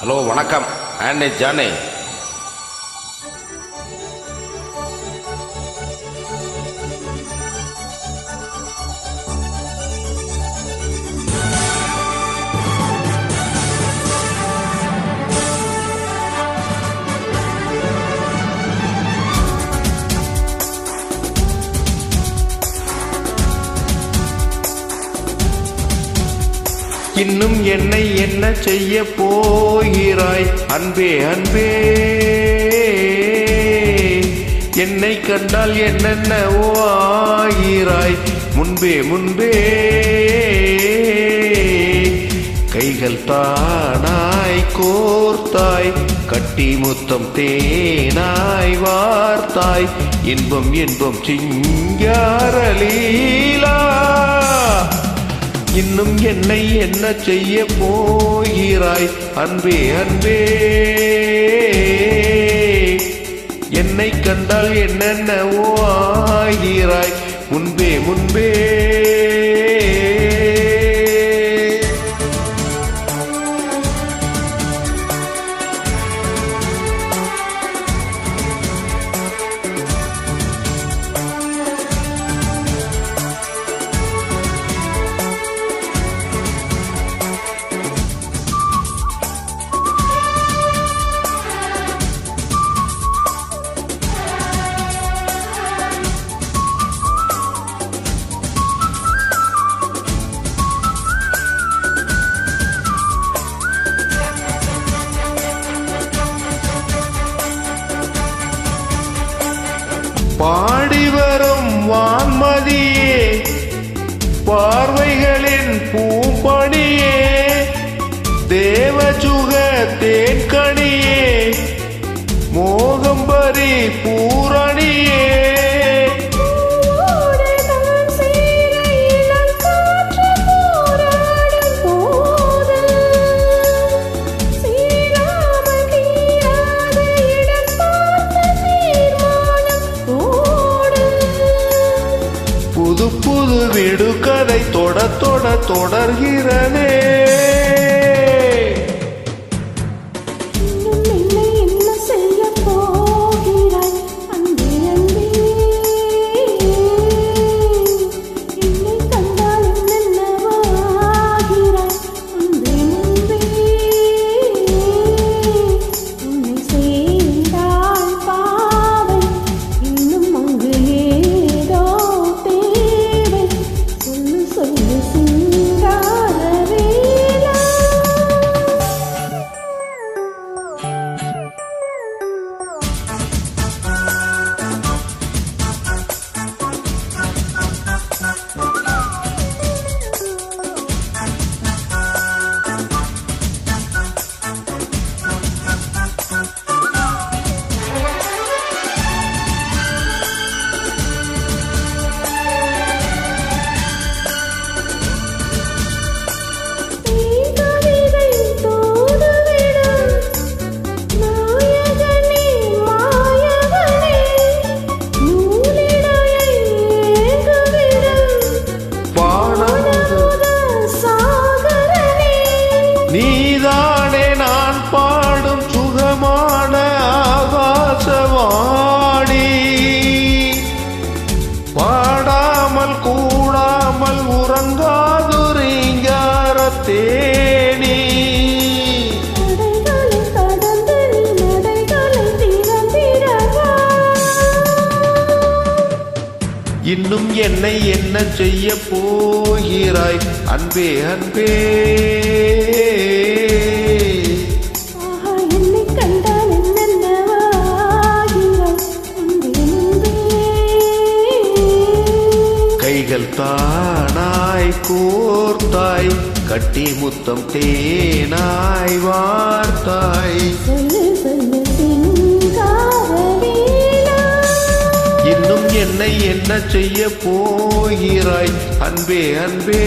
Hello வணக்கம் ஆண்டே ஜானே. இன்னும் என்னை என்ன செய்ய போகிறாய் அன்பே அன்பே, என்னை கண்டால் என்னென்னவோ ஆகிறாய் முன்பே முன்பே. கைகள் தானாய் கோர்த்தாய், கட்டி முத்தம் தேனாய் வார்த்தாய், இன்பம் இன்பம் சிங்கார லீலா. இன்னும் என்னை என்ன செய்ய போகிறாய் அன்பே அன்பே, என்னை கண்டால் என்னென்னவோ ஆகிறாய் முன்பே முன்பே. பாடி வரும் வான்மதியே, பார்வைகளின் பூம்பணியே, தேவசுக தேன்கணியே, மோகம்பரி பூரணியே. புது புது விடுகதை தொட தொட தொடர்கிறதே. நீதானே நான் பாடும் சுகமான ஆகாசவாணி, பாடாமல் கூடாமல் உறங்காது ரீங்கார தேனி. இன்னும் என்னை என்ன செய்ய போகிறாய் அன்பே அன்பே, கைகள் தானாய் கோர்த்தாய், கட்டி முத்தம் தேனாய் வார்த்தாய். இன்னும் என்னை என்ன செய்ய போகிறாய் அன்பே அன்பே.